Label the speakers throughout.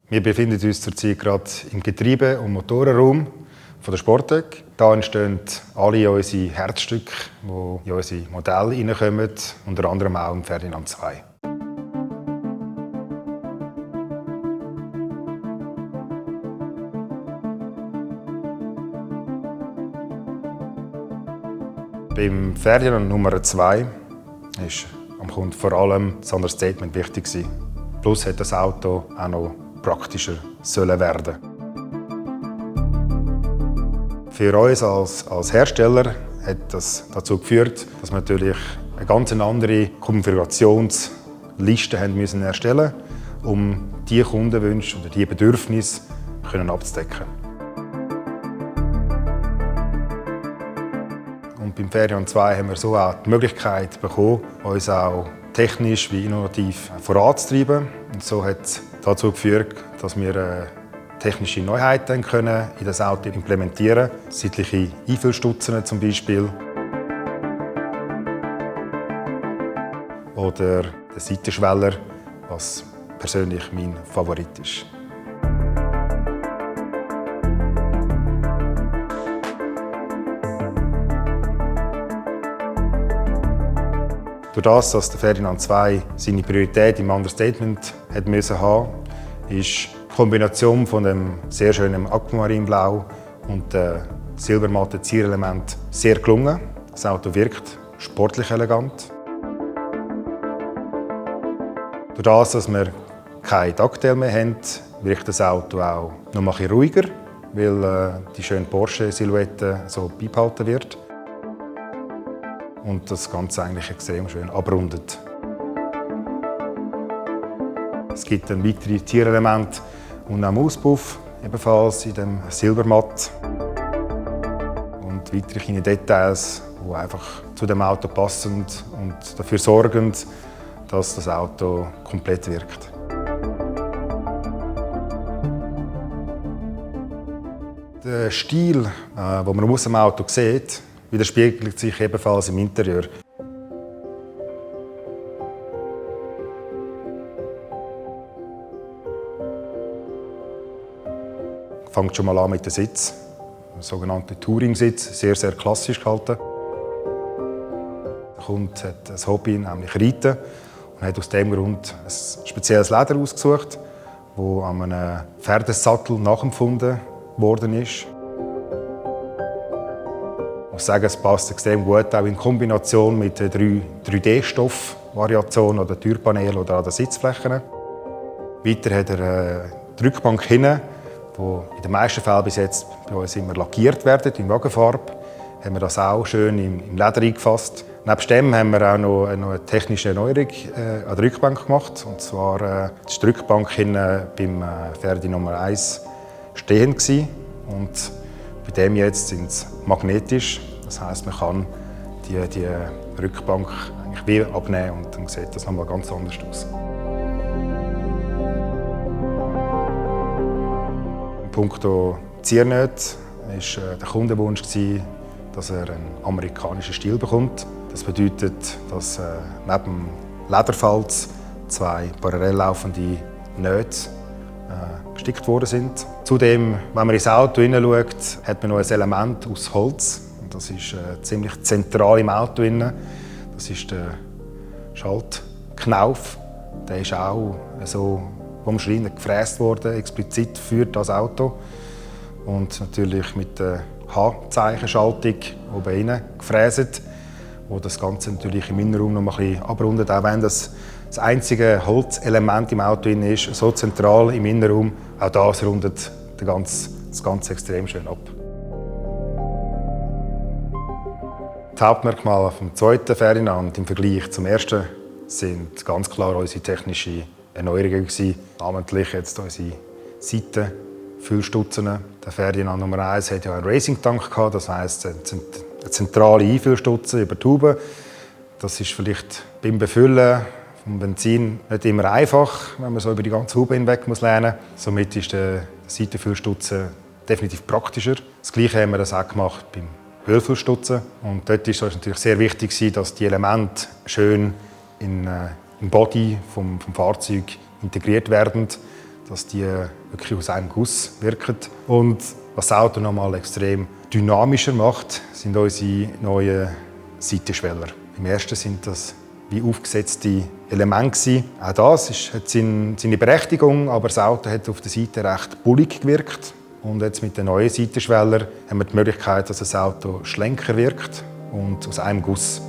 Speaker 1: Wir befinden uns zurzeit gerade im Getriebe- und Motorenraum von der Sportec. Hier entstehen alle unsere Herzstücke, die in unsere Modelle hineinkommen, unter anderem auch im Ferdinand 2. Beim Ferdinand Nummer 2 ist am Kunden vor allem das Understatement wichtig. Plus hat das Auto auch noch praktischer sollen werden. Für uns als Hersteller hat das dazu geführt, dass wir natürlich eine ganz andere Konfigurationsliste haben müssen erstellen, um die Kundenwünsche oder die Bedürfnisse abzudecken. Und beim Ferdinand 2 haben wir so auch die Möglichkeit bekommen, uns auch technisch wie innovativ voranzutreiben. Und so hat es dazu geführt, dass wir technische Neuheiten können in das Auto implementieren können. Seitliche Einfüllstutzen zum Beispiel. Oder der Seitenschweller, was persönlich mein Favorit ist. Durch das, dass der Ferdinand 2 seine Priorität im Understatement hat müssen haben, ist die Kombination von dem sehr schönen Aquamarinblau und dem silbermatten Zierelement sehr gelungen. Das Auto wirkt sportlich elegant. Durch das, dass wir keine Taktteile mehr haben, wirkt das Auto auch noch ein bisschen ruhiger, weil die schöne Porsche-Silhouette so beibehalten wird. Und das Ganze eigentlich extrem schön abrundet. Es gibt dann weitere Tierelemente und auch Auspuff, ebenfalls in dem Silbermatt. Und weitere kleine Details, die einfach zu dem Auto passen und dafür sorgen, dass das Auto komplett wirkt. Der Stil, den man aus dem Auto sieht, widerspiegelt sich ebenfalls im Interieur. Fängt schon mal an mit dem Sitz, der sogenannte Touring-Sitz, sehr, sehr klassisch gehalten. Der Kunde hat ein Hobby, nämlich Reiten, und hat aus diesem Grund ein spezielles Leder ausgesucht, das an einem Pferdesattel nachempfunden worden ist. Ich muss sagen, es passt extrem gut, auch in Kombination mit der 3D-Stoff-Variation oder Türpanel oder an den Sitzflächen. Weiter hat er eine Rückbank hinten, die in den meisten Fällen bis jetzt bei uns immer lackiert werden, in Wagenfarbe. Haben wir das auch schön im Leder eingefasst. Neben dem haben wir auch noch eine technische Erneuerung an der Rückbank gemacht. Und zwar ist die Rückbank hinten beim Ferdi Nummer 1 stehend gewesen. Und bei dem jetzt sind sie magnetisch. Das heisst, man kann die Rückbank eigentlich wie abnehmen und dann sieht das nochmal ganz anders aus. Im Punkto Ziernähte war der Kundenwunsch, dass er einen amerikanischen Stil bekommt. Das bedeutet, dass neben dem Lederfalz 2 parallel laufende Nähte gestickt worden sind. Zudem, wenn man ins Auto hineinschaut, hat man noch ein Element aus Holz. Das ist ziemlich zentral im Auto. Das ist der Schaltknauf. Der ist auch so vom Schreiner gefräst worden, explizit für das Auto. Und natürlich mit der H-Zeichenschaltung oben rein gefräst, wo das Ganze natürlich im Innenraum noch ein bisschen abrundet, auch wenn das einzige Holzelement im Auto ist, so zentral im Innenraum. Auch das rundet das Ganze extrem schön ab. Die Hauptmerkmale vom zweiten Ferdinand im Vergleich zum ersten sind ganz klar unsere technische Erneuerungen gewesen. Namentlich jetzt unsere Seitenfüllstutzen. Der Ferdinand Nummer 1 hat ja einen Racing-Tank gehabt, das heisst eine zentrale Einfüllstutze über die Haube. Das ist vielleicht beim Befüllen vom Benzin nicht immer einfach, wenn man so über die ganze Haube hinweg lernen muss. Somit ist der Seitenfüllstutzen definitiv praktischer. Das Gleiche haben wir das auch gemacht beim Ölfüllstutzen. Und dort ist es natürlich sehr wichtig, dass die Elemente schön im Body vom Fahrzeug integriert werden. dass die wirklich aus einem Guss wirken. Und was das Auto nochmal extrem dynamischer macht, sind unsere neuen Seitenschweller. Im ersten sind das wie aufgesetzte Elemente. Auch das hat seine Berechtigung, aber das Auto hat auf der Seite recht bullig gewirkt. Und jetzt mit den neuen Seitenschwellern haben wir die Möglichkeit, dass das Auto schlanker wirkt und aus einem Guss.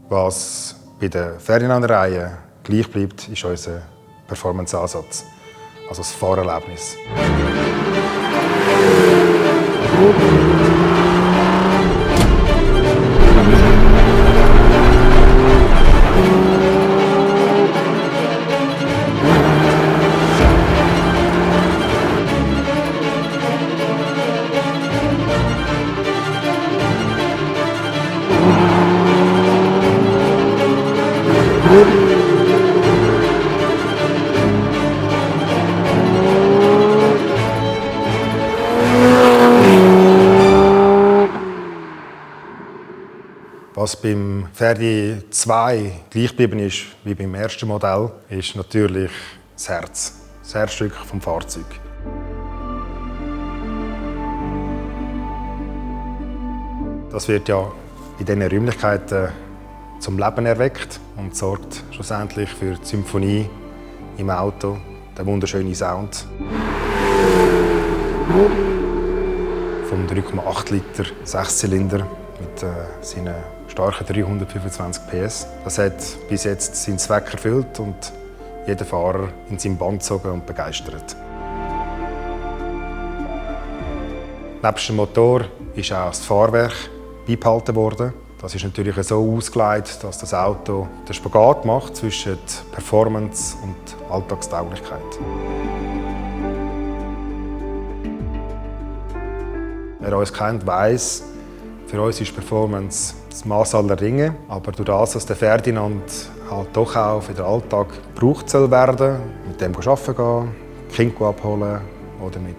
Speaker 1: Was bei der Ferdinand-Reihe gleich bleibt, ist unser Performance-Ansatz, also das Fahrerlebnis. Was beim Ferdi 2 gleich geblieben ist wie beim ersten Modell, ist natürlich das Herz, das Herzstück des Fahrzeugs. Das wird ja in diesen Räumlichkeiten zum Leben erweckt und sorgt schlussendlich für die Symphonie im Auto, den wunderschönen Sound. Vom 3,8 Liter Sechszylinder mit seinen starken 325 PS. Das hat bis jetzt seinen Zweck erfüllt und jeden Fahrer in seinem Bann gezogen und begeistert. Neben dem Motor ist auch das Fahrwerk beibehalten worden. Das ist natürlich so ausgelegt, dass das Auto den Spagat macht zwischen Performance und Alltagstauglichkeit. Wer uns kennt, weiss, für uns ist Performance das Maß aller Dinge. Aber durch das, dass der Ferdinand halt doch auch für den Alltag gebraucht soll werden, mit dem arbeiten gehen, Kind abholen oder mit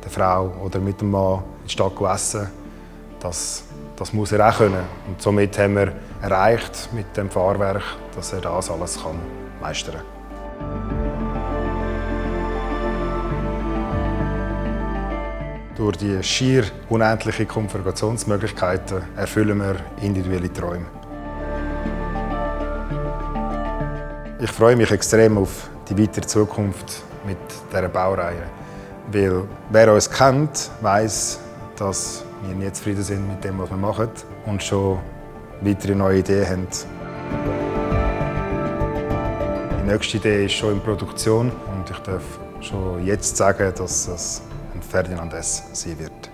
Speaker 1: der Frau oder mit dem Mann in die Stadt essen, das muss er auch können. Und somit haben wir erreicht mit dem Fahrwerk, dass er das alles meistern kann. Durch die schier unendlichen Konfigurationsmöglichkeiten erfüllen wir individuelle Träume. Ich freue mich extrem auf die weitere Zukunft mit dieser Baureihe. Weil wer uns kennt, weiss, dass wir nicht zufrieden sind mit dem, was wir machen und schon weitere neue Ideen haben. Die nächste Idee ist schon in Produktion und ich darf schon jetzt sagen, dass es ein Ferdinand S sein wird.